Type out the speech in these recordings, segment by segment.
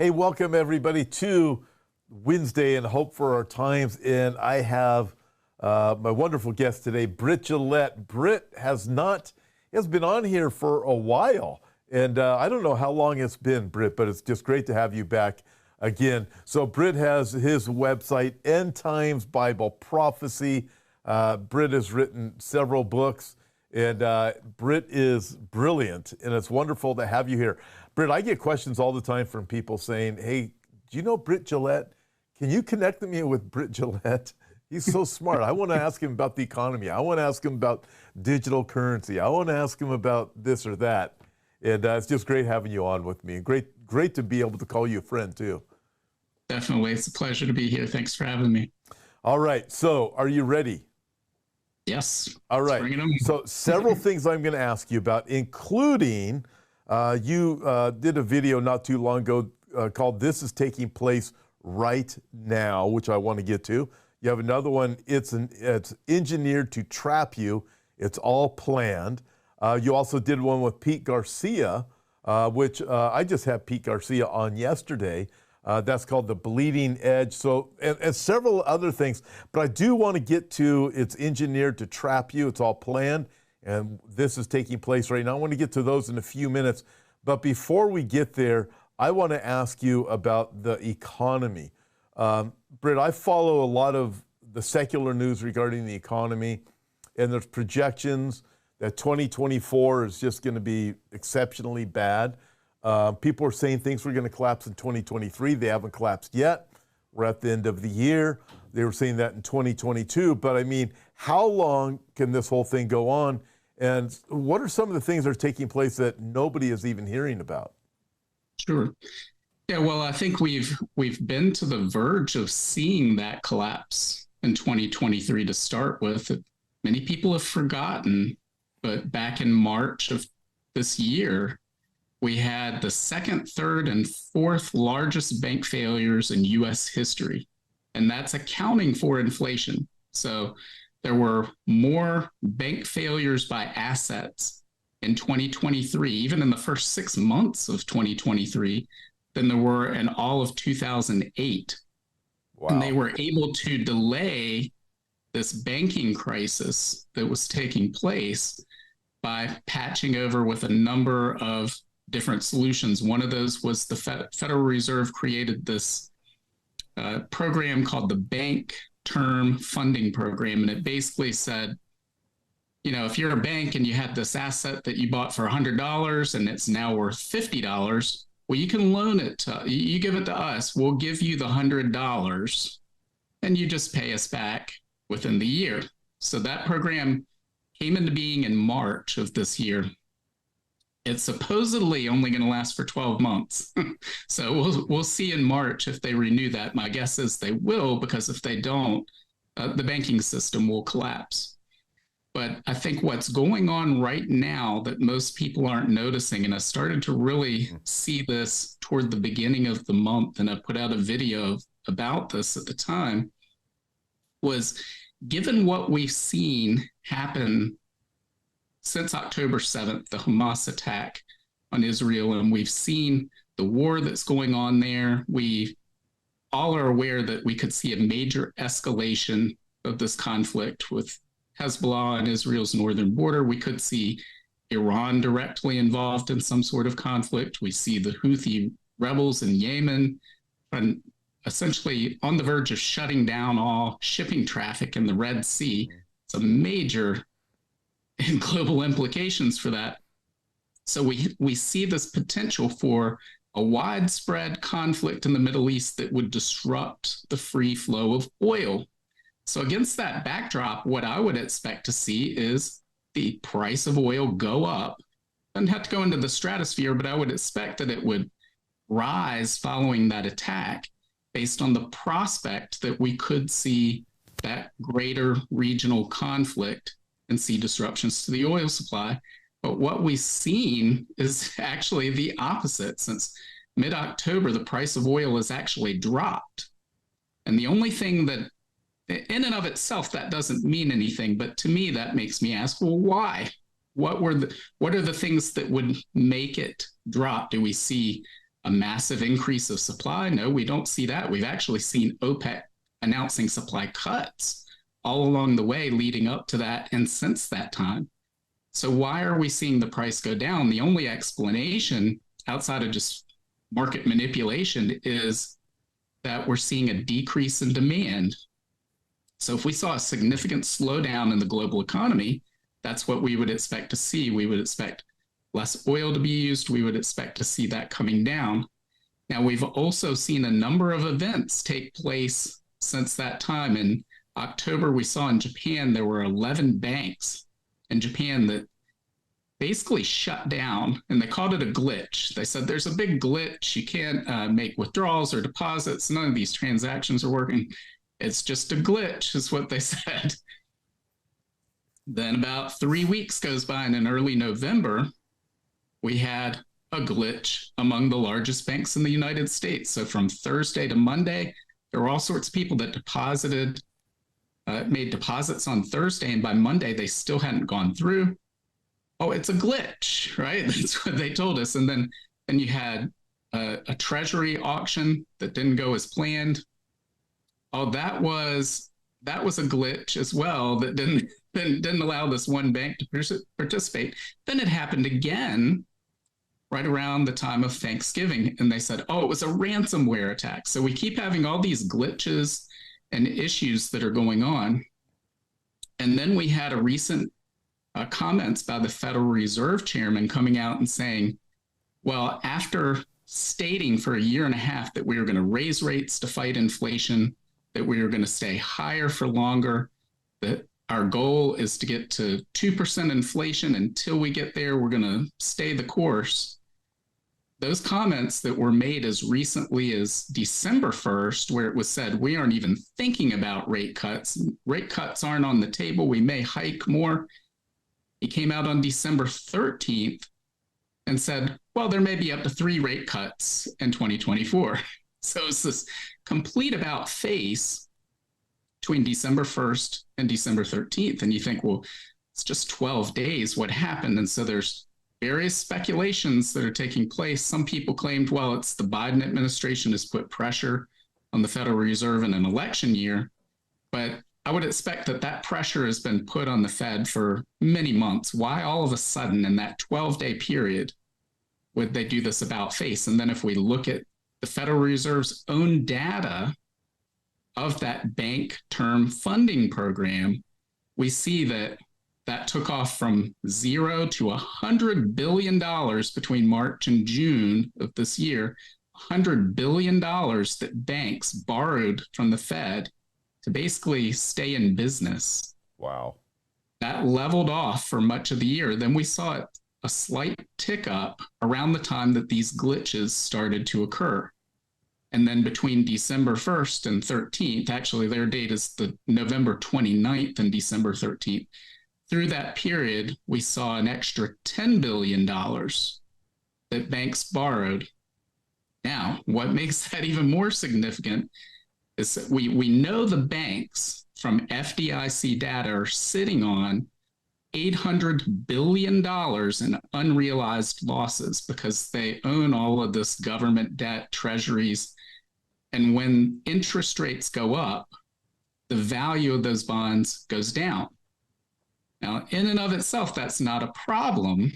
Hey, welcome everybody to Wednesday and Hope for Our Times. And I have my wonderful guest today, Britt Gillette. Britt has been on here for a while. And I don't know how long it's been, Britt, but it's just great to have you back again. So Britt has his website, End Times Bible Prophecy. Britt has written several books. And Britt is brilliant, and it's wonderful to have you here. Britt, I get questions all the time from people saying, hey, do you know Britt Gillette? Can you connect me with Britt Gillette? He's so smart. I want to ask him about the economy. I want to ask him about digital currency. I want to ask him about this or that. And it's just great having you on with me. Great to be able to call you a friend, too. Definitely. It's a pleasure to be here. Thanks for having me. All right. So are you ready? Yes. All right. Bring it on. So several things I'm going to ask you about, including you did a video not too long ago called This is Taking Place Right Now, which I want to get to. You have another one, it's engineered to trap you. It's all planned. You also did one with Pete Garcia, which I just had Pete Garcia on yesterday. That's called The Bleeding Edge. So, and several other things. But I do want to get to it's engineered to trap you. It's all planned. And this is taking place right now. I want to get to those in a few minutes. But before we get there, I want to ask you about the economy. Britt, I follow a lot of the secular news regarding the economy. And there's projections that 2024 is just going to be exceptionally bad. People are saying things were going to collapse in 2023. They haven't collapsed yet. We're at the end of the year. They were saying that in 2022. But I mean, how long can this whole thing go on? And what are some of the things that are taking place that nobody is even hearing about? Sure. Yeah, well, I think we've been to the verge of seeing that collapse in 2023 to start with. Many people have forgotten, but back in March of this year, we had the second, third, and fourth largest bank failures in U.S. history, and that's accounting for inflation. So there were more bank failures by assets in 2023, even in the first 6 months of 2023, than there were in all of 2008. Wow. And they were able to delay this banking crisis that was taking place by patching over with a number of different solutions. One of those was the Federal Reserve created this program called the Bank Term Funding Program. And it basically said, you know, if you're a bank and you had this asset that you bought for $100 and it's now worth $50, well, you can loan it to, you give it to us. We'll give you the $100 and you just pay us back within the year. So that program came into being in March of this year. It's supposedly only going to last for 12 months. So we'll see in March if they renew that. My guess is they will, because if they don't, the banking system will collapse. But I think what's going on right now that most people aren't noticing, and I started to really see this toward the beginning of the month, and I put out a video about this at the time, was given what we've seen happen since October 7th, the Hamas attack on Israel, and we've seen the war that's going on there. We all are aware that we could see a major escalation of this conflict with Hezbollah and Israel's northern border. We could see Iran directly involved in some sort of conflict. We see the Houthi rebels in Yemen and essentially on the verge of shutting down all shipping traffic in the Red Sea. It's a major and global implications for that. So we see this potential for a widespread conflict in the Middle East that would disrupt the free flow of oil. So against that backdrop, what I would expect to see is the price of oil go up. Doesn't have to go into the stratosphere, but I would expect that it would rise following that attack based on the prospect that we could see that greater regional conflict and see disruptions to the oil supply. But what we've seen is actually the opposite. Since mid-October, the price of oil has actually dropped. And the only thing that, in and of itself, that doesn't mean anything. But to me, that makes me ask, well, why? What are the things that would make it drop? Do we see a massive increase of supply. No, we don't see that. We've actually seen OPEC announcing supply cuts all along the way leading up to that and since that time. So why are we seeing the price go down? The only explanation outside of just market manipulation is that we're seeing a decrease in demand. So if we saw a significant slowdown in the global economy, that's what we would expect to see. We would expect less oil to be used. We would expect to see that coming down. Now, we've also seen a number of events take place since that time. In October, we saw in Japan, there were 11 banks in Japan that basically shut down, and they called it a glitch. They said there's a big glitch. You can't make withdrawals or deposits. None of these transactions are working. It's just a glitch, is what they said. Then about 3 weeks goes by, and in early November, we had a glitch among the largest banks in the United States. So from Thursday to Monday, there were all sorts of people that made deposits on Thursday, and by Monday, they still hadn't gone through. Oh, it's a glitch, right? That's what they told us. And then you had a treasury auction that didn't go as planned. Oh, that was a glitch as well that didn't allow this one bank to participate. Then it happened again right around the time of Thanksgiving, and they said, oh, it was a ransomware attack. So we keep having all these glitches and issues that are going on. And then we had a recent comments by the Federal Reserve Chairman coming out and saying, well, after stating for a year and a half that we were going to raise rates to fight inflation, that we were going to stay higher for longer, that our goal is to get to 2% inflation. Until we get there, we're going to stay the course. Those comments that were made as recently as December 1st, where it was said, we aren't even thinking about rate cuts. Rate cuts aren't on the table. We may hike more. He came out on December 13th and said, well, there may be up to 3 rate cuts in 2024. So it's this complete about face between December 1st and December 13th. And you think, well, it's just 12 days. What happened? And so there's various speculations that are taking place. Some people claimed, well, it's the Biden administration has put pressure on the Federal Reserve in an election year. But I would expect that pressure has been put on the Fed for many months. Why all of a sudden in that 12-day period would they do this about face? And then if we look at the Federal Reserve's own data of that bank term funding program, we see that took off from 0 to $100 billion between March and June of this year, $100 billion that banks borrowed from the Fed to basically stay in business. Wow. That leveled off for much of the year. Then we saw a slight tick up around the time that these glitches started to occur. And then between December 1st and 13th, actually their date is the November 29th and December 13th. Through that period, we saw an extra $10 billion that banks borrowed. Now, what makes that even more significant is that we know the banks from FDIC data are sitting on $800 billion in unrealized losses because they own all of this government debt, treasuries. And when interest rates go up, the value of those bonds goes down. Now, in and of itself, that's not a problem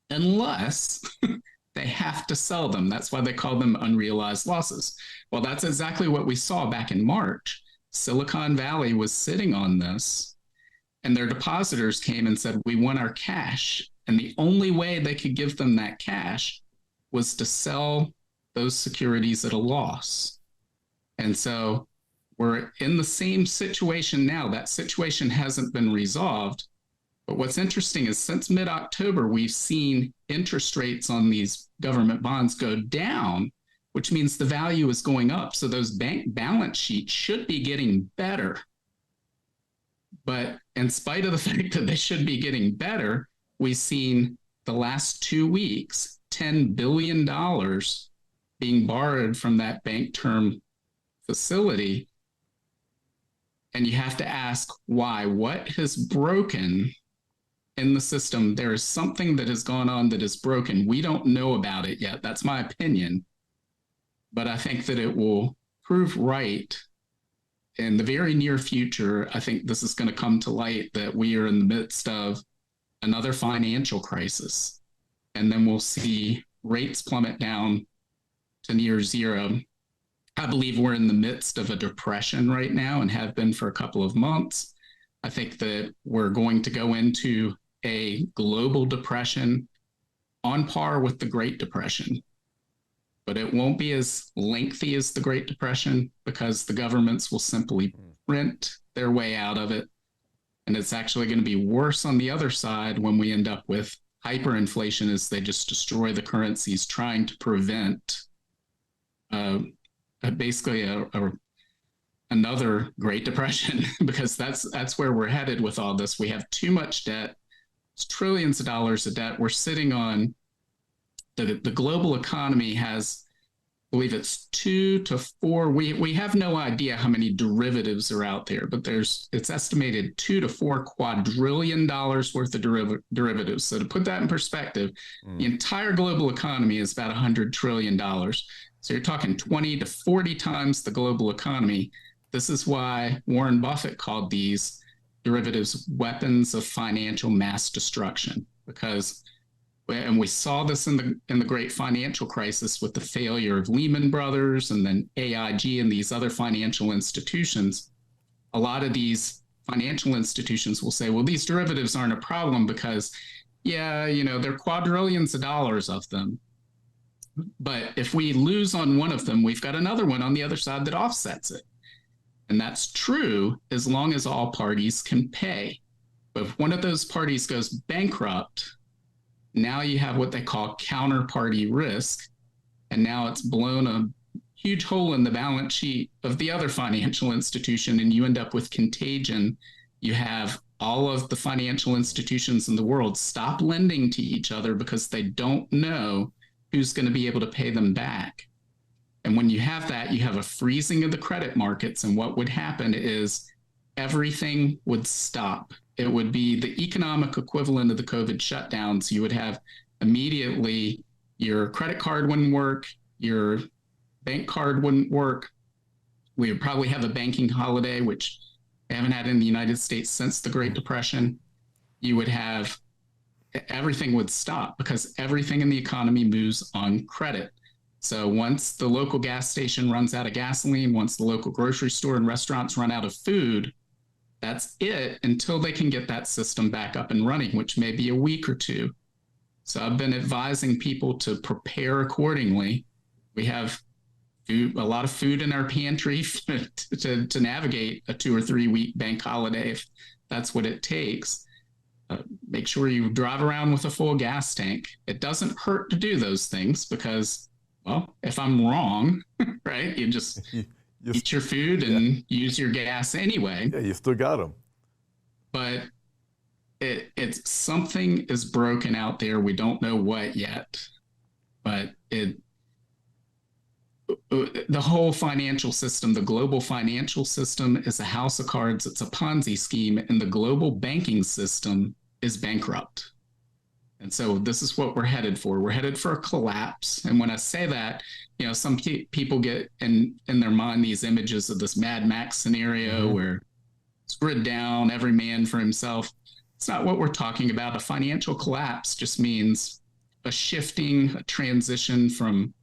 unless they have to sell them. That's why they call them unrealized losses. Well, that's exactly what we saw back in March. Silicon Valley was sitting on this, and their depositors came and said, we want our cash. And the only way they could give them that cash was to sell those securities at a loss. And so we're in the same situation now. That situation hasn't been resolved. But what's interesting is since mid-October, we've seen interest rates on these government bonds go down, which means the value is going up. So those bank balance sheets should be getting better. But in spite of the fact that they should be getting better, we've seen the last 2 weeks, $10 billion being borrowed from that bank term facility. And you have to ask why. What has broken in the system, there is something that has gone on that is broken. We don't know about it yet. That's my opinion. But I think that it will prove right in the very near future. I think this is going to come to light that we are in the midst of another financial crisis. And then we'll see rates plummet down to near zero. I believe we're in the midst of a depression right now and have been for a couple of months. I think that we're going to go into a global depression on par with the Great Depression. But it won't be as lengthy as the Great Depression because the governments will simply print their way out of it. And it's actually going to be worse on the other side when we end up with hyperinflation as they just destroy the currencies, trying to prevent basically another Great Depression, because that's where we're headed with all this. We have too much debt. It's trillions of dollars of debt. We're sitting on the global economy has, I believe it's 2 to 4. We have no idea how many derivatives are out there, but it's estimated $2 to $4 quadrillion worth of derivatives. So to put that in perspective, the entire global economy is about $100 trillion. So you're talking 20 to 40 times the global economy. This is why Warren Buffett called these derivatives weapons of financial mass destruction, because, and we saw this in the great financial crisis with the failure of Lehman Brothers and then AIG and these other financial institutions. A lot of these financial institutions will say, well, these derivatives aren't a problem because, yeah, there are quadrillions of dollars of them. But if we lose on one of them, we've got another one on the other side that offsets it. And that's true as long as all parties can pay. But if one of those parties goes bankrupt, now you have what they call counterparty risk. And now it's blown a huge hole in the balance sheet of the other financial institution, and you end up with contagion. You have all of the financial institutions in the world stop lending to each other because they don't know who's going to be able to pay them back. And when you have that, you have a freezing of the credit markets. And what would happen is everything would stop. It would be the economic equivalent of the COVID shutdowns. You would have immediately your credit card wouldn't work, your bank card wouldn't work. We would probably have a banking holiday, which they haven't had in the United States since the Great Depression. You would have, everything would stop because everything in the economy moves on credit. So once the local gas station runs out of gasoline, once the local grocery store and restaurants run out of food, that's it until they can get that system back up and running, which may be a week or two. So I've been advising people to prepare accordingly. We have a lot of food in our pantry to navigate a 2 or 3 week bank holiday if that's what it takes. Make sure you drive around with a full gas tank. It doesn't hurt to do those things because, well, if I'm wrong, right, you just eat your food and use your gas anyway. Yeah, you still got them. But it's something is broken out there. We don't know what yet, but the whole financial system, the global financial system is a house of cards. It's a Ponzi scheme, and the global banking system is bankrupt. And so this is what we're headed for. We're headed for a collapse. And when I say that, some people get in their mind these images of this Mad Max scenario where it's grid down, every man for himself. It's not what we're talking about. A financial collapse just means a shifting, a transition from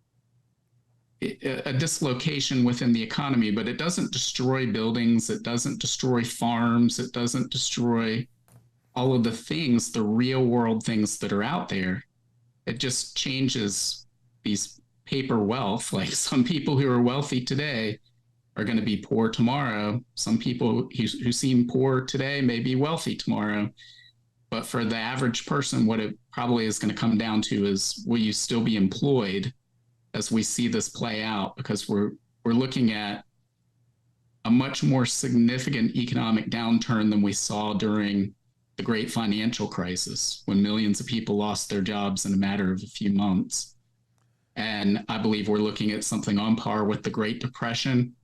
a dislocation within the economy, but it doesn't destroy buildings. It doesn't destroy farms. It doesn't destroy all of the things, the real world things that are out there. It just changes these paper wealth. Like some people who are wealthy today are going to be poor tomorrow. Some people who seem poor today may be wealthy tomorrow. But for the average person, what it probably is going to come down to is, will you still be employed as we see this play out? Because we're looking at a much more significant economic downturn than we saw during the great financial crisis, when millions of people lost their jobs in a matter of a few months. And I believe we're looking at something on par with the Great Depression,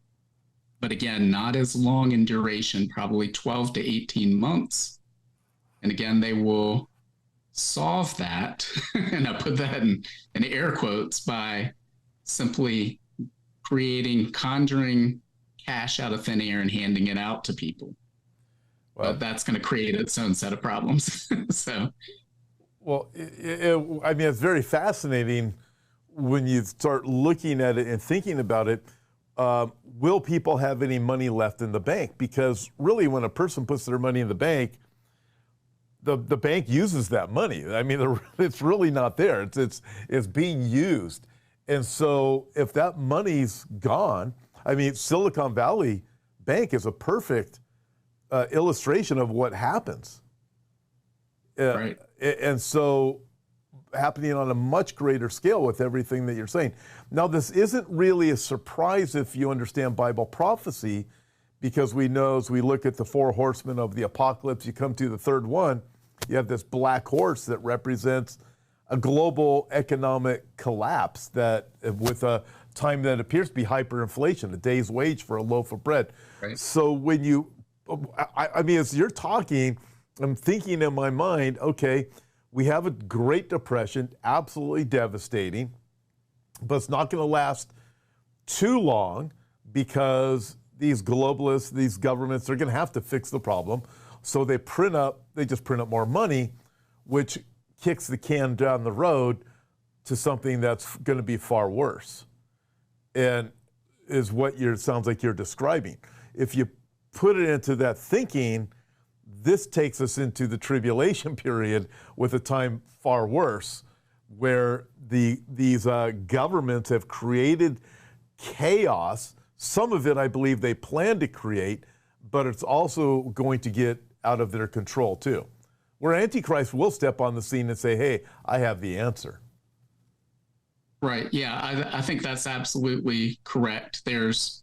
but again, not as long in duration, probably 12 to 18 months. And again, they will solve that, and I put that in air quotes, by simply conjuring cash out of thin air and handing it out to people. Well, But that's going to create its own set of problems. So, well, I mean, it's very fascinating when you start looking at it and thinking about it. Will people have any money left in the bank? Because really, when a person puts their money in the bank, the bank uses that money. I mean, it's really not there. It's being used. And so if that money's gone, I mean, Silicon Valley Bank is a perfect illustration of what happens. right. And so happening on a much greater scale with everything that you're saying. Now, this isn't really a surprise if you understand Bible prophecy, because we know as we look at the four horsemen of the apocalypse, you come to the third one, you have this black horse that represents a global economic collapse that with a time that appears to be hyperinflation, a day's wage for a loaf of bread. Right. So when I mean, as you're talking, I'm thinking in my mind, okay, we have a Great Depression, absolutely devastating, but it's not going to last too long because these globalists, these governments, they're going to have to fix the problem. So they just print up more money, which kicks the can down the road to something that's going to be far worse. And is what sounds like you're describing. If you put it into that thinking, this takes us into the tribulation period with a time far worse, where these governments have created chaos. Some of it, I believe, they plan to create, but it's also going to get out of their control too. Where Antichrist will step on the scene and say, hey, I have the answer. Right. Yeah, I think that's absolutely correct. There's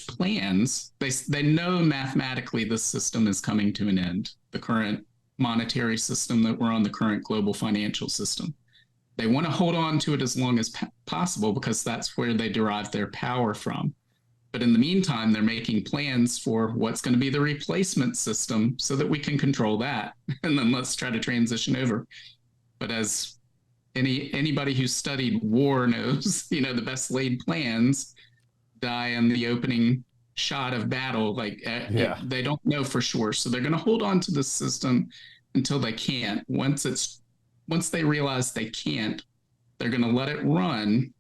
plans. They know mathematically this system is coming to an end. The current monetary system that we're on, the current global financial system. They want to hold on to it as long as possible because that's where they derive their power from. But in the meantime, they're making plans for what's going to be the replacement system so that we can control that. And then let's try to transition over. But as anybody who's studied war knows, the best laid plans die in the opening shot of battle. They don't know for sure. So they're going to hold on to the system until they can't. Once they realize they can't, they're going to let it run.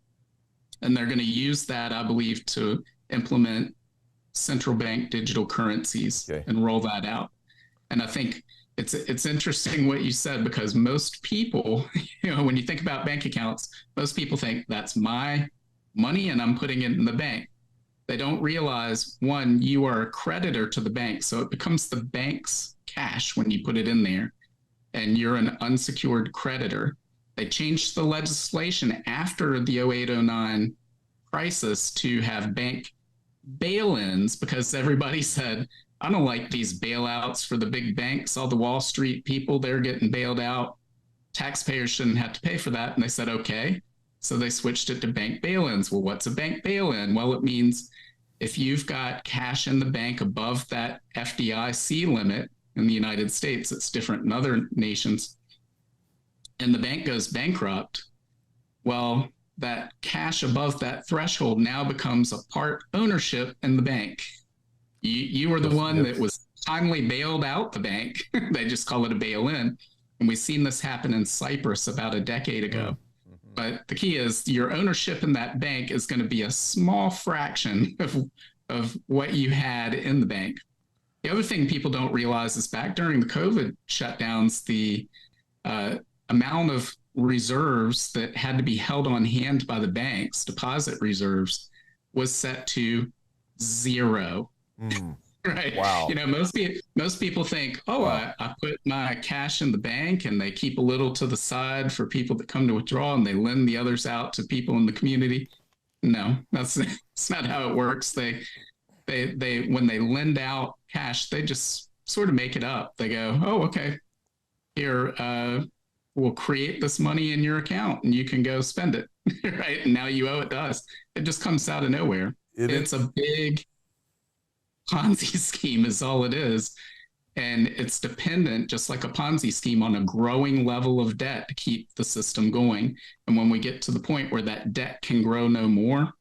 And they're going to use that, I believe, to implement central bank digital currencies and roll that out. And I think it's interesting what you said, because most people, when you think about bank accounts, most people think that's my money and I'm putting it in the bank. They don't realize, one, you are a creditor to the bank. So it becomes the bank's cash when you put it in there, and you're an unsecured creditor. They changed the legislation after the 08-09 crisis to have bank bail-ins, because everybody said, I don't like these bailouts for the big banks. All the Wall Street people, they're getting bailed out. Taxpayers shouldn't have to pay for that. And they said, okay. So they switched it to bank bail-ins. Well, what's a bank bail-in? Well, it means if you've got cash in the bank above that FDIC limit in the United States, it's different in other nations, and the bank goes bankrupt, well, that cash above that threshold now becomes a part ownership in the bank. You were the one that was timely bailed out the bank. They just call it a bail-in. And we've seen this happen in Cyprus about a decade ago. Mm-hmm. But the key is your ownership in that bank is going to be a small fraction of what you had in the bank. The other thing people don't realize is back during the COVID shutdowns, the amount of reserves that had to be held on hand by the banks, deposit reserves, was set to 0. Right. Wow. Most people think, I put my cash in the bank and they keep a little to the side for people that come to withdraw, and they lend the others out to people in the community. No, that's not how it works. They when they lend out cash, they just sort of make it up. They go, okay, here, we'll create this money in your account and you can go spend it. Right. And now you owe it to us. It just comes out of nowhere. It's a big Ponzi scheme is all it is. And it's dependent, just like a Ponzi scheme, on a growing level of debt to keep the system going. And when we get to the point where that debt can grow no more,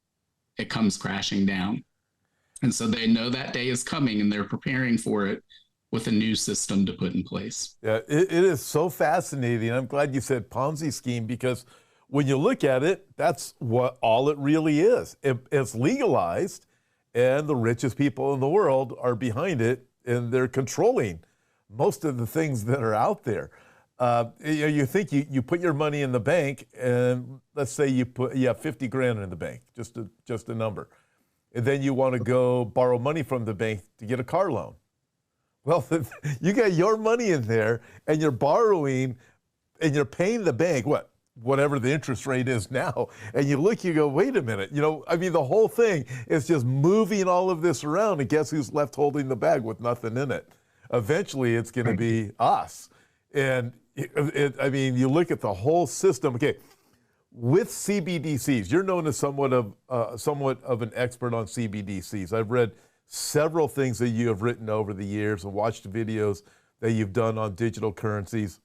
it comes crashing down. And so they know that day is coming and they're preparing for it with a new system to put in place. Yeah, it is so fascinating. I'm glad you said Ponzi scheme, because when you look at it, that's what all it really is. It's legalized, and the richest people in the world are behind it, and they're controlling most of the things that are out there. You think you put your money in the bank, and let's say you have 50 grand in the bank, just a number, and then you want to go borrow money from the bank to get a car loan. Well, you got your money in there, and you're borrowing, and you're paying the bank whatever the interest rate is now. And you look, you go, wait a minute. I mean, the whole thing is just moving all of this around, and guess who's left holding the bag with nothing in it? Eventually, it's going to be us. And I mean, you look at the whole system. Okay, with CBDCs, you're known as somewhat of an expert on CBDCs. I've read several things that you have written over the years and watched videos that you've done on digital currencies,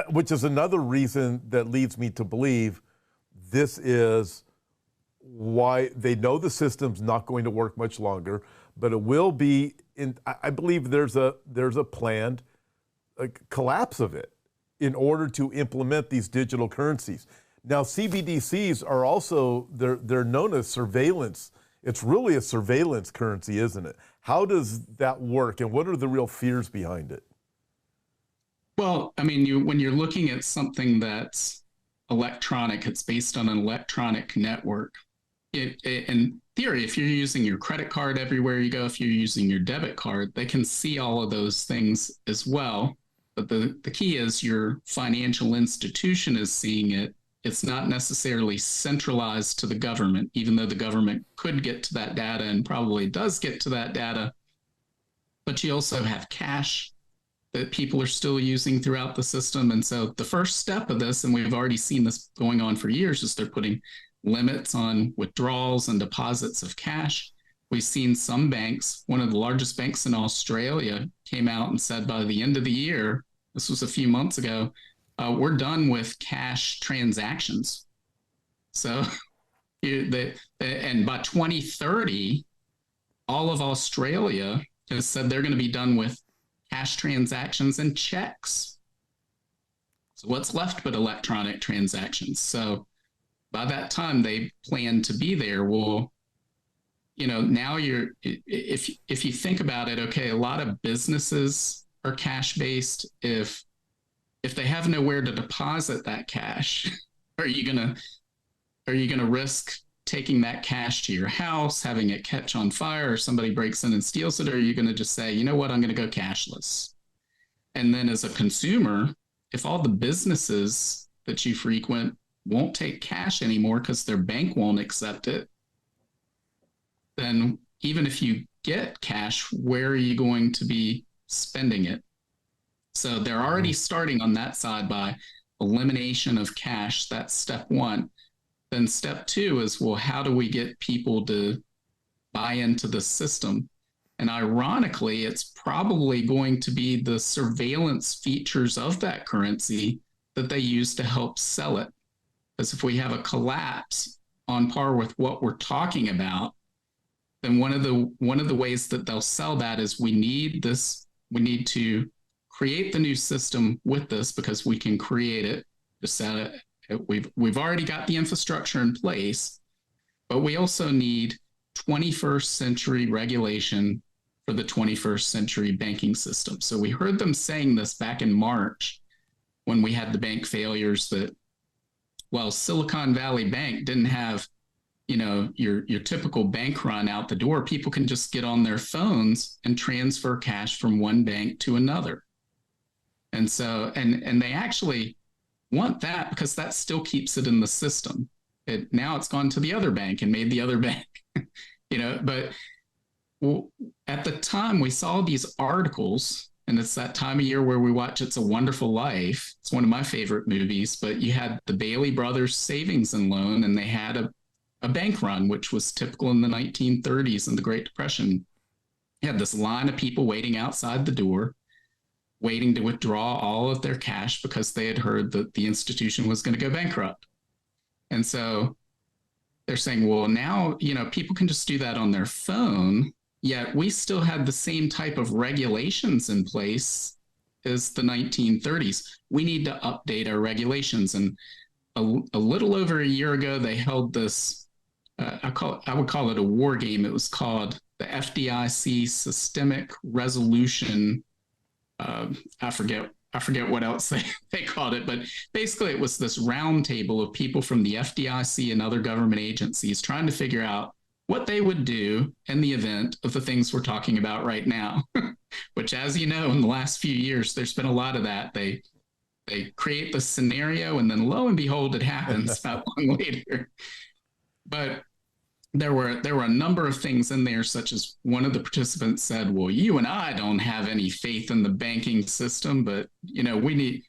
which is another reason that leads me to believe this is why they know the system's not going to work much longer, but it will be. I believe there's a planned collapse of it in order to implement these digital currencies. Now, CBDCs are also they're known as surveillance. It's really a surveillance currency, isn't it? How does that work, and what are the real fears behind it? Well, I mean, when you're looking at something that's electronic, it's based on an electronic network. In theory, if you're using your credit card everywhere you go, if you're using your debit card, they can see all of those things as well. But the key is your financial institution is seeing it. It's not necessarily centralized to the government, even though the government could get to that data and probably does get to that data. But you also have cash that people are still using throughout the system. And so the first step of this, and we've already seen this going on for years, is they're putting limits on withdrawals and deposits of cash. We've seen some banks, one of the largest banks in Australia, came out and said by the end of the year, this was a few months ago, we're done with cash transactions. So, and by 2030, all of Australia has said they're going to be done with cash transactions and checks. So what's left but electronic transactions? So by that time, they plan to be there. Well, now if you think about it, okay, a lot of businesses are cash based. If they have nowhere to deposit that cash, are you gonna risk taking that cash to your house, having it catch on fire, or somebody breaks in and steals it? Or are you going to just say, you know what, I'm going to go cashless? And then as a consumer, if all the businesses that you frequent won't take cash anymore because their bank won't accept it, then even if you get cash, where are you going to be spending it? So they're already starting on that side by elimination of cash. That's step one. Then step two is, well, how do we get people to buy into the system? And ironically, it's probably going to be the surveillance features of that currency that they use to help sell it. Because if we have a collapse on par with what we're talking about, then one of the ways that they'll sell that is we need to create the new system with this because we can create it. We've already got the infrastructure in place, but we also need 21st century regulation for the 21st century banking system. So we heard them saying this back in March when we had the bank failures that, well, Silicon Valley Bank didn't have, your typical bank run out the door. People can just get on their phones and transfer cash from one bank to another. And so, and they actually want that because that still keeps it in the system. Now it's gone to the other bank and made the other bank, but at the time we saw these articles, and it's that time of year where we watch It's a Wonderful Life. It's one of my favorite movies, but you had the Bailey Brothers Savings and Loan, and they had a bank run, which was typical in the 1930s and the Great Depression. You had this line of people waiting outside the door, waiting to withdraw all of their cash because they had heard that the institution was going to go bankrupt. And so they're saying, well, now, people can just do that on their phone. Yet we still had the same type of regulations in place as the 1930s. We need to update our regulations. And a little over a year ago, they held this, I would call it a war game. It was called the FDIC Systemic Resolution. I forget what else they called it, but basically it was this round table of people from the FDIC and other government agencies trying to figure out what they would do in the event of the things we're talking about right now, which, as you know, in the last few years, there's been a lot of that. They create the scenario, and then lo and behold, it happens not long later. But there were a number of things in there, such as one of the participants said, well, you and I don't have any faith in the banking system, but, we need,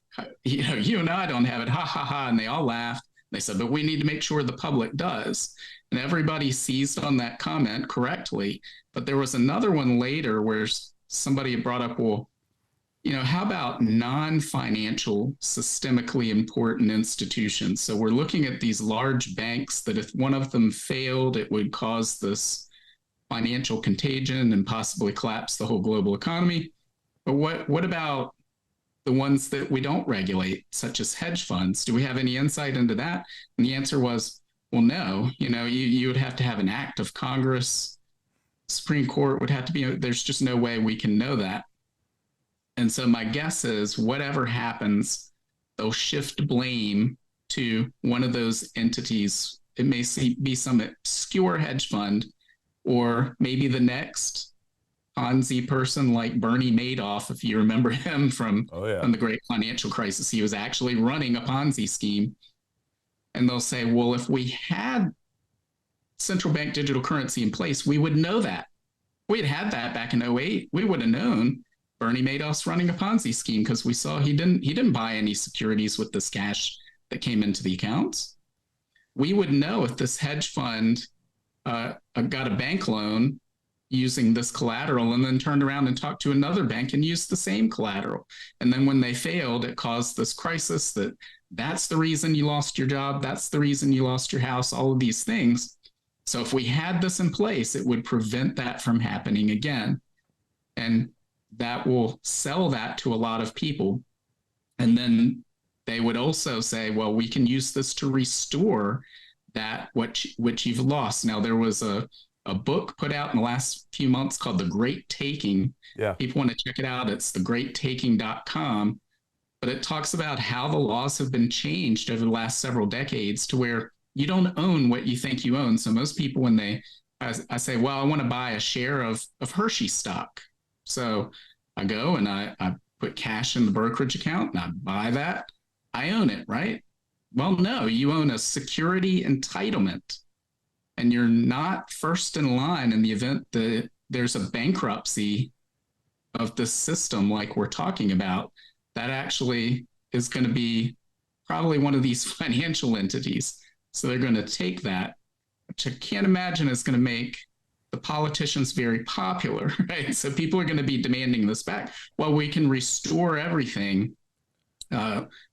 you and I don't have it, ha, ha, ha. And they all laughed. They said, but we need to make sure the public does. And everybody seized on that comment correctly. But there was another one later where somebody brought up, well, how about non-financial, systemically important institutions? So we're looking at these large banks that if one of them failed, it would cause this financial contagion and possibly collapse the whole global economy. But what about the ones that we don't regulate, such as hedge funds? Do we have any insight into that? And the answer was, well, no. You would have to have an act of Congress. Supreme Court would have to be, there's just no way we can know that. And so my guess is whatever happens, they'll shift blame to one of those entities. It may be some obscure hedge fund, or maybe the next Ponzi person like Bernie Madoff, if you remember him from the great financial crisis. He was actually running a Ponzi scheme. And they'll say, well, if we had central bank digital currency in place, we would know that. We had that back in 2008. We would have known Bernie Madoff's running a Ponzi scheme because we saw he didn't buy any securities with this cash that came into the accounts. We would know if this hedge fund got a bank loan using this collateral and then turned around and talked to another bank and used the same collateral. And then when they failed, it caused this crisis that's the reason you lost your job. That's the reason you lost your house, all of these things. So if we had this in place, it would prevent that from happening again. And that will sell that to a lot of people. And then they would also say, well, we can use this to restore that which you've lost. Now, there was a book put out in the last few months called The Great Taking. Yeah. People want to check it out. It's thegreattaking.com. But it talks about how the laws have been changed over the last several decades to where you don't own what you think you own. So most people, when I say, well, I want to buy a share of Hershey stock. So I go and I put cash in the brokerage account and I buy that. I own it, right? Well, no, you own a security entitlement, and you're not first in line in the event that there's a bankruptcy of the system like we're talking about. That actually is going to be probably one of these financial entities. So they're going to take that, which I can't imagine is going to make the politicians very popular, right? So people are going to be demanding this back. Well, we can restore everything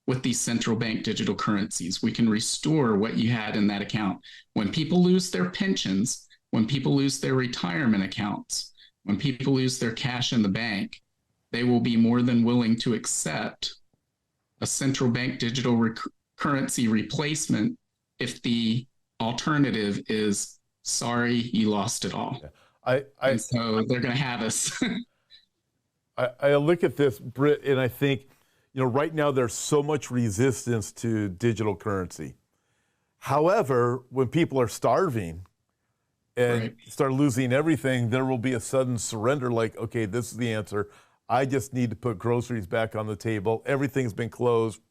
with these central bank digital currencies. We can restore what you had in that account. When people lose their pensions, when people lose their retirement accounts, when people lose their cash in the bank, they will be more than willing to accept a central bank digital currency replacement if the alternative is, sorry, you lost it all. And so they're going to have us. I look at this, Britt, and I think, right now there's so much resistance to digital currency. However, when people are starving and start losing everything, there will be a sudden surrender like, okay, this is the answer. I just need to put groceries back on the table. Everything's been closed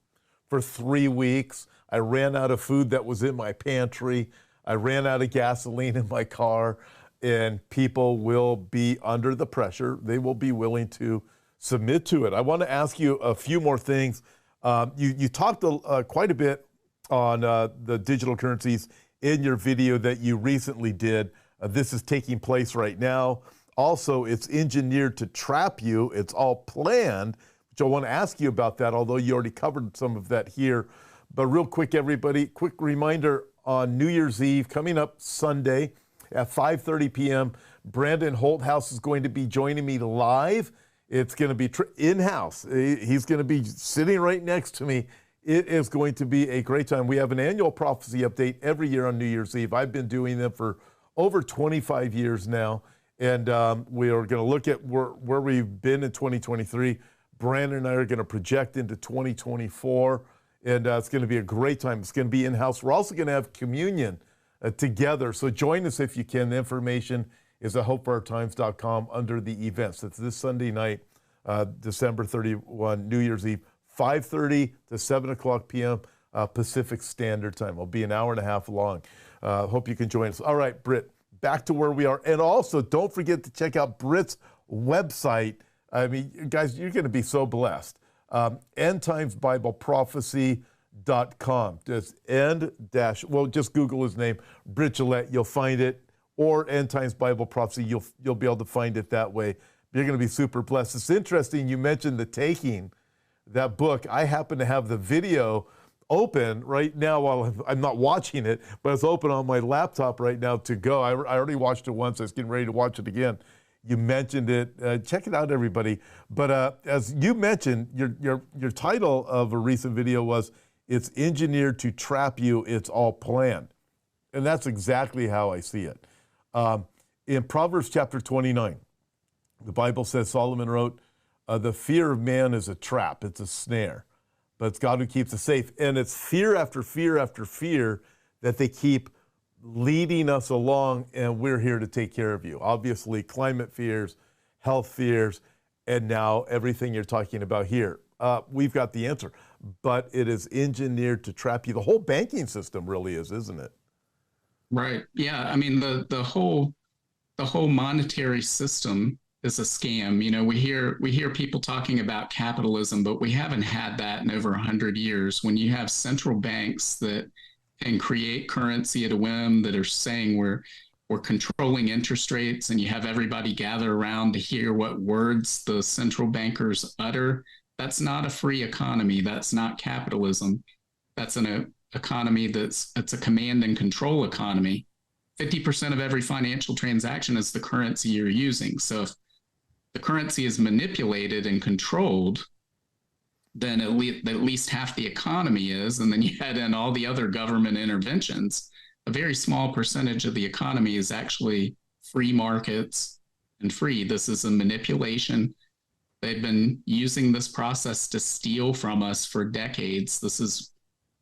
for 3 weeks. I ran out of food that was in my pantry. I ran out of gasoline in my car, and people will be under the pressure. They will be willing to submit to it. I want to ask you a few more things. You talked quite a bit on the digital currencies in your video that you recently did. This is taking place right now. Also, it's engineered to trap you. It's all planned, which I want to ask you about that, although you already covered some of that here. But real quick, everybody, quick reminder on New Year's Eve, coming up Sunday at 5:30 p.m., Brandon Holthouse is going to be joining me live. It's going to be in-house. He's going to be sitting right next to me. It is going to be a great time. We have an annual prophecy update every year on New Year's Eve. I've been doing them for over 25 years now. And we are going to look at where we've been in 2023. Brandon and I are going to project into 2024. And it's going to be a great time. It's going to be in-house. We're also going to have communion together. So join us if you can. The information is at hopeforourtimes.com under the events. It's this Sunday night, December 31, New Year's Eve, 5:30 to 7 o'clock p.m. Pacific Standard Time. It'll be an hour and a half long. Hope you can join us. All right, Britt, back to where we are. And also, don't forget to check out Britt's website. I mean, guys, you're going to be so blessed. EndTimesBibleProphecy.com. Just just Google his name, Britt Gillette. You'll find it. Or End Times Bible Prophecy. You'll be able to find it that way. You're going to be super blessed. It's interesting you mentioned The Taking, that book. I happen to have the video open right now while I'm not watching it, but it's open on my laptop right now to go. I already watched it once. I was getting ready to watch it again. You mentioned it. Check it out, everybody. But as you mentioned, your title of a recent video was, "It's engineered to trap you. It's all planned." And that's exactly how I see it. In Proverbs chapter 29, the Bible says, Solomon wrote, the fear of man is a trap. It's a snare. But it's God who keeps us safe. And it's fear after fear after fear that they keep leading us along, and we're here to take care of you. Obviously, climate fears, health fears, and now everything you're talking about here. We've got the answer. But it is engineered to trap you. The whole banking system really is, isn't it? Right. Yeah. I mean, the whole monetary system is a scam. You know, we hear people talking about capitalism, but we haven't had that in over 100 years. When you have central banks that can create currency at a whim, that are saying we're controlling interest rates, and you have everybody gather around to hear what words the central bankers utter, that's not a free economy. That's not capitalism. That's an economy it's a command and control economy. 50% of every financial transaction is the currency you're using. So if the currency is manipulated and controlled, then at least half the economy is, and then you add in all the other government interventions. A very small percentage of the economy is actually free markets and free. This is a manipulation. They've been using this process to steal from us for decades. This is,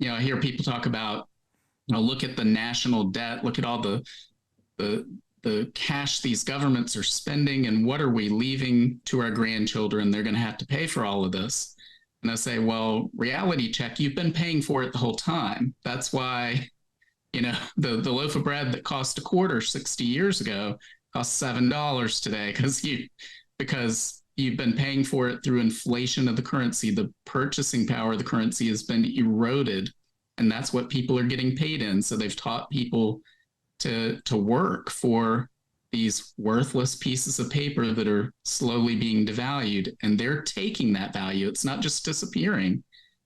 I hear people talk about, look at the national debt, look at all the cash these governments are spending, and what are we leaving to our grandchildren? They're going to have to pay for all of this. And I say, well, reality check, you've been paying for it the whole time. That's why, the loaf of bread that cost a quarter 60 years ago costs $7 today, because you've been paying for it through inflation of the currency. The purchasing power of the currency has been eroded, and that's what people are getting paid in. So they've taught people to work for these worthless pieces of paper that are slowly being devalued, and they're taking that value. It's not just disappearing,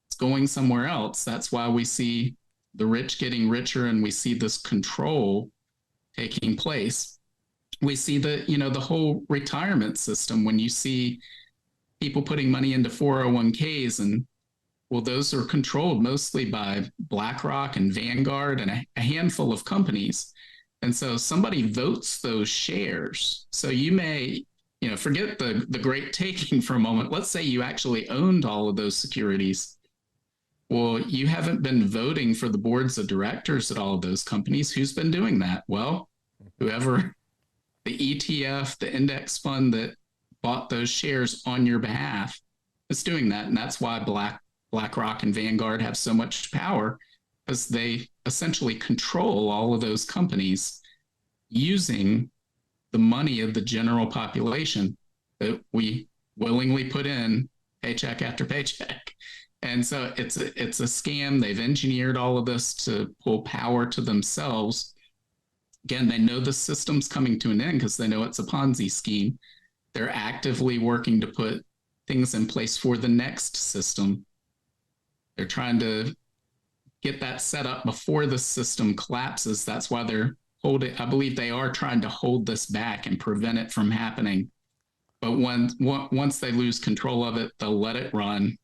it's going somewhere else. That's why we see the rich getting richer, and we see this control taking place. We see the whole retirement system. When you see people putting money into 401ks, and well, those are controlled mostly by BlackRock and Vanguard and a handful of companies. And so somebody votes those shares. So you may, forget the great taking for a moment. Let's say you actually owned all of those securities. Well, you haven't been voting for the boards of directors at all of those companies. Who's been doing that? Well, whoever, the ETF, the index fund that bought those shares on your behalf is doing that. And that's why BlackRock and Vanguard have so much power, because they essentially control all of those companies using the money of the general population that we willingly put in paycheck after paycheck. And so it's a scam. They've engineered all of this to pull power to themselves. again, they know the system's coming to an end because they know it's a Ponzi scheme. They're actively working to put things in place for the next system. They're trying to get that set up before the system collapses. That's why they're holding, I believe they are trying to hold this back and prevent it from happening. But once they lose control of it, they'll let it run.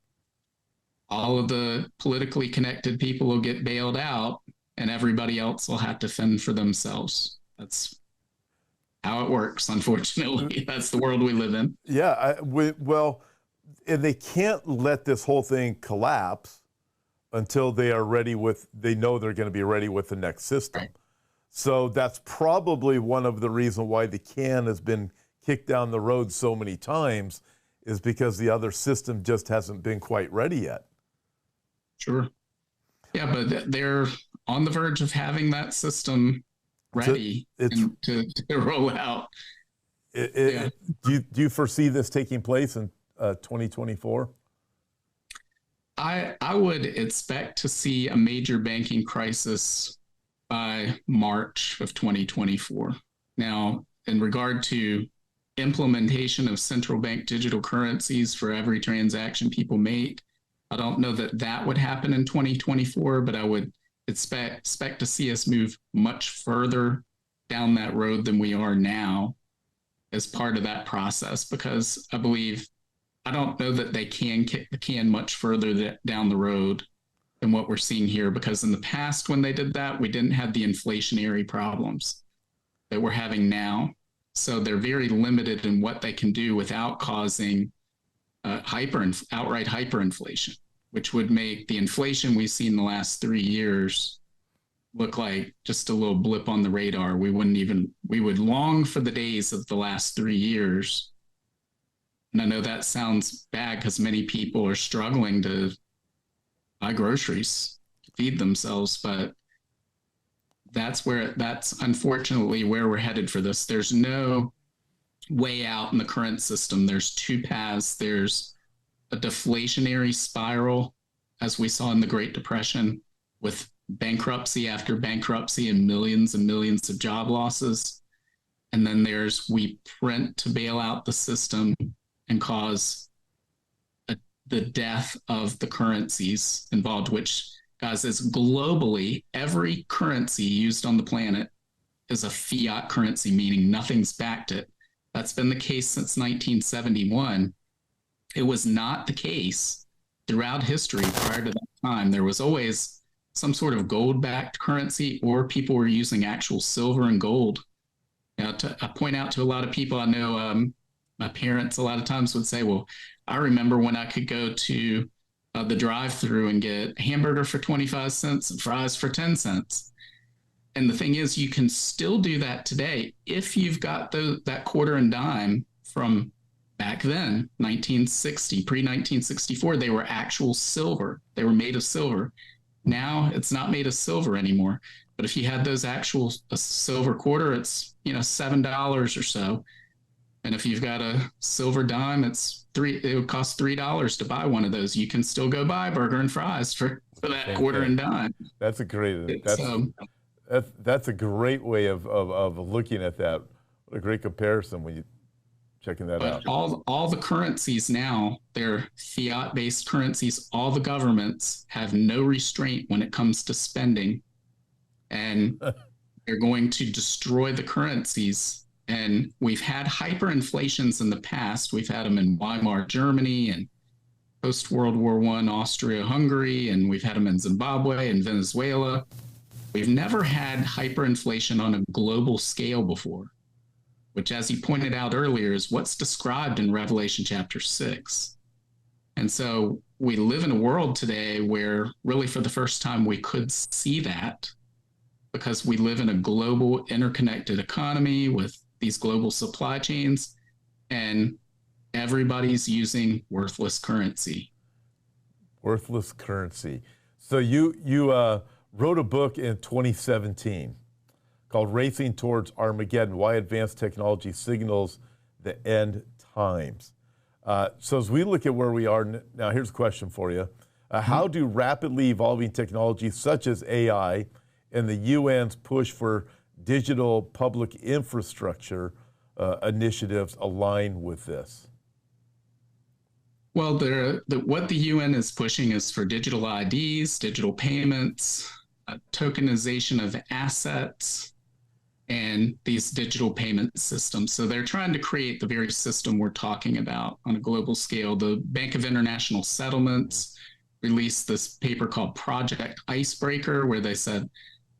All of the politically connected people will get bailed out, and everybody else will have to fend for themselves. That's how it works, unfortunately. That's the world we live in. Yeah, well, and they can't let this whole thing collapse until they are ready with, they know they're going to be ready with the next system. Right. So that's probably one of the reasons why the can has been kicked down the road so many times, is because the other system just hasn't been quite ready yet. Sure. Yeah, but they're on the verge of having that system ready to roll out. Do you foresee this taking place in 2024? I would expect to see a major banking crisis by March of 2024. Now, in regard to implementation of central bank digital currencies for every transaction people make, I don't know that that would happen in 2024, but I would expect to see us move much further down that road than we are now as part of that process, because I don't know that they can kick the can much further down the road than what we're seeing here, because in the past when they did that, we didn't have the inflationary problems that we're having now. So they're very limited in what they can do without causing outright hyperinflation, which would make the inflation we've seen the last 3 years look like just a little blip on the radar. We would long for the days of the last 3 years. And I know that sounds bad because many people are struggling to buy groceries to feed themselves, but that's unfortunately where we're headed for this. There's no way out in the current system. There's two paths. There's a deflationary spiral, as we saw in the Great Depression, with bankruptcy after bankruptcy and millions of job losses. And then we print to bail out the system and cause the death of the currencies involved, which, guys, is globally, every currency used on the planet is a fiat currency, meaning nothing's backed it. That's been the case since 1971. It was not the case throughout history prior to that time. There was always some sort of gold-backed currency, or people were using actual silver and gold. I point out to a lot of people I know, my parents a lot of times would say, well, I remember when I could go to the drive-through and get a hamburger for 25 cents and fries for 10 cents. And the thing is, you can still do that today if you've got that quarter and dime from back then, 1960, pre-1964. They were actual silver. They were made of silver. Now it's not made of silver anymore. But if you had those actual silver quarter, it's $7 or so. And if you've got a silver dime, it would cost $3 to buy one of those. You can still go buy burger and fries for that quarter and dime. That's a great that's a great way of looking at that. What a great comparison when you checking that out. All the currencies now, they're fiat-based currencies. All the governments have no restraint when it comes to spending, and they're going to destroy the currencies. And we've had hyperinflations in the past. We've had them in Weimar Germany and post-World War I Austria-Hungary, and we've had them in Zimbabwe and Venezuela. We've never had hyperinflation on a global scale before, which, as you pointed out earlier, is what's described in Revelation chapter 6. And so we live in a world today where really for the first time we could see that, because we live in a global interconnected economy with these global supply chains, and everybody's using worthless currency. Worthless currency. So you wrote a book in 2017 called Racing Towards Armageddon, Why Advanced Technology Signals the End Times. So as we look at where we are now, here's a question for you. How do rapidly evolving technologies such as AI and the UN's push for digital public infrastructure initiatives align with this? Well, what the UN is pushing is for digital IDs, digital payments, tokenization of assets, and these digital payment systems. So they're trying to create the very system we're talking about on a global scale. The Bank of International Settlements released this paper called Project Icebreaker, where they said,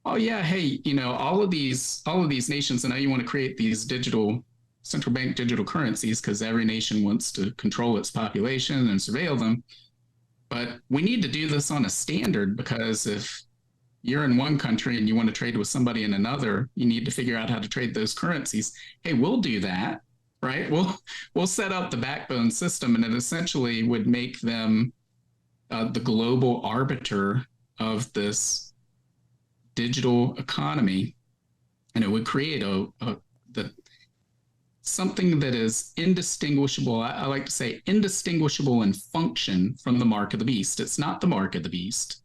oh yeah, hey, all of these nations, and now you want to create these digital central bank digital currencies because every nation wants to control its population and surveil them. But we need to do this on a standard, because if you're in one country and you want to trade with somebody in another, you need to figure out how to trade those currencies. Hey, we'll do that, right? We'll set up the backbone system, and it essentially would make them the global arbiter of this digital economy, and it would create something that is indistinguishable. I like to say indistinguishable in function from the mark of the beast. It's not the mark of the beast,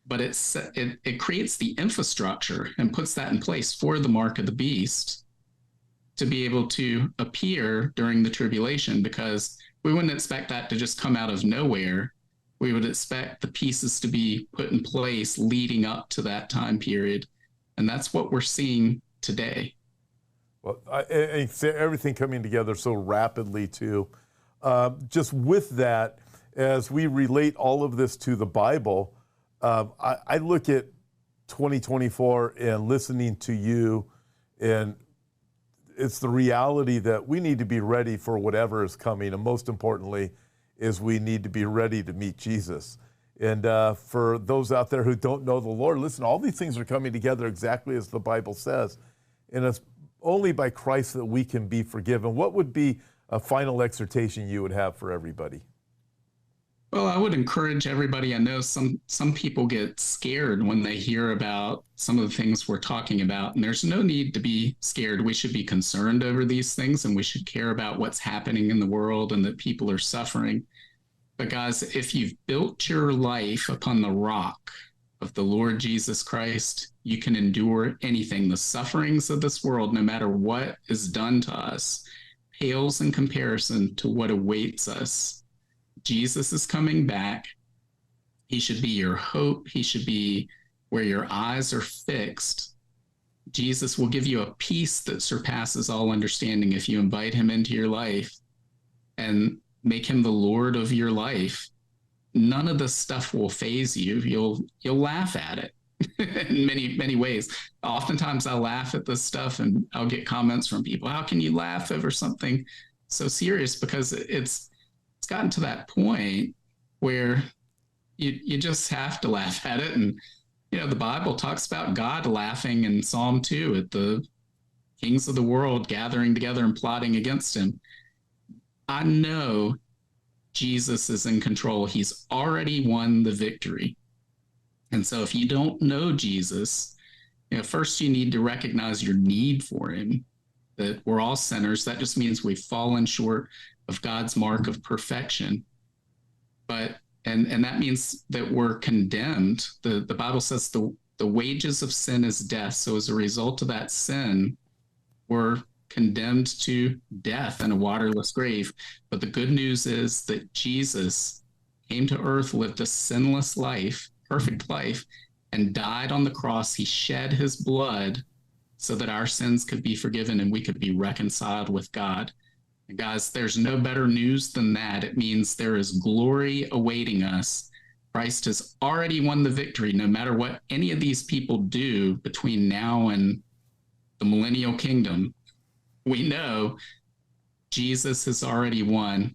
but it creates the infrastructure and puts that in place for the mark of the beast to be able to appear during the tribulation, because we wouldn't expect that to just come out of nowhere. We would expect the pieces to be put in place leading up to that time period. And that's what we're seeing today. Well, everything coming together so rapidly, too. Just with that, as we relate all of this to the Bible, I look at 2024 and listening to you, and it's the reality that we need to be ready for whatever is coming. And most importantly, is we need to be ready to meet Jesus. And for those out there who don't know the Lord, listen, all these things are coming together exactly as the Bible says. And it's only by Christ that we can be forgiven. What would be a final exhortation you would have for everybody? Well, I would encourage everybody. I know some people get scared when they hear about some of the things we're talking about, and there's no need to be scared. We should be concerned over these things, and we should care about what's happening in the world and that people are suffering. But guys, if you've built your life upon the rock of the Lord Jesus Christ, you can endure anything. The sufferings of this world, no matter what is done to us, pales in comparison to what awaits us. Jesus is coming back. He should be your hope. He should be where your eyes are fixed. Jesus will give you a peace that surpasses all understanding if you invite him into your life and make him the Lord of your life. None of this stuff will faze you. You'll laugh at it in many ways. Oftentimes I'll laugh at this stuff and I'll get comments from people, how can you laugh over something so serious? Because it's gotten to that point where you just have to laugh at it. And, the Bible talks about God laughing in Psalm 2 at the kings of the world gathering together and plotting against him. I know Jesus is in control. He's already won the victory. And so if you don't know Jesus, first you need to recognize your need for him, that we're all sinners. That just means we've fallen short of God's mark of perfection. But and that means that we're condemned. The Bible says the wages of sin is death. So as a result of that sin, we're condemned to death and a waterless grave. But the good news is that Jesus came to earth, lived a sinless life, perfect life, and died on the cross. He shed his blood so that our sins could be forgiven and we could be reconciled with God. And guys, there's no better news than that. It means there is glory awaiting us. Christ has already won the victory, no matter what any of these people do between now and the millennial kingdom. We know Jesus has already won,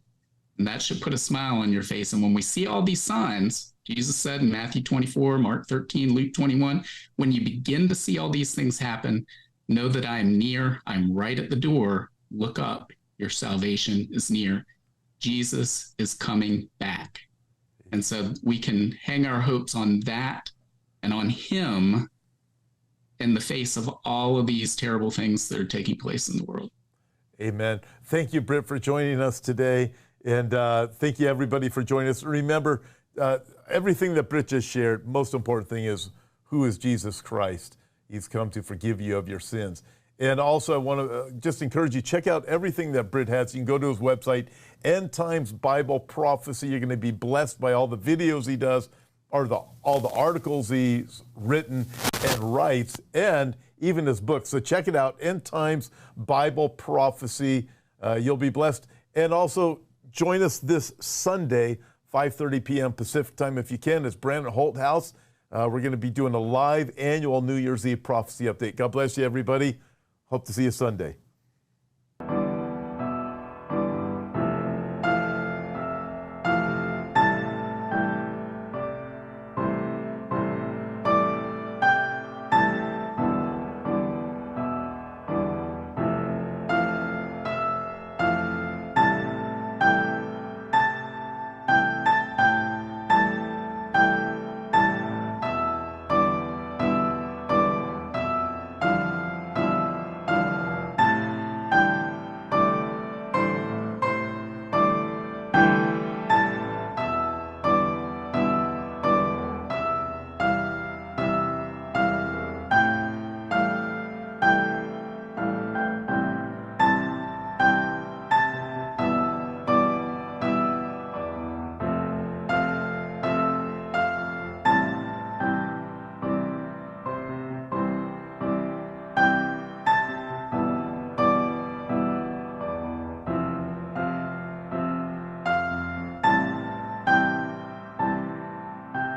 and that should put a smile on your face. And when we see all these signs, Jesus said in Matthew 24, Mark 13, Luke 21, when you begin to see all these things happen, know that I am near. I'm right at the door. Look up. Your salvation is near. Jesus is coming back. And so we can hang our hopes on that and on him in the face of all of these terrible things that are taking place in the world. Amen. Thank you, Britt, for joining us today. And thank you, everybody, for joining us. Remember, everything that Britt just shared, most important thing is, who is Jesus Christ? He's come to forgive you of your sins. And also, I want to just encourage you, check out everything that Britt has. You can go to his website, End Times Bible Prophecy. You're going to be blessed by all the videos he does, or all the articles he's written and writes, and even his book. So check it out, End Times Bible Prophecy. You'll be blessed. And also, join us this Sunday, 5:30 p.m. Pacific time, if you can. It's Brandon Holt House. We're going to be doing a live annual New Year's Eve prophecy update. God bless you, everybody. Hope to see you Sunday.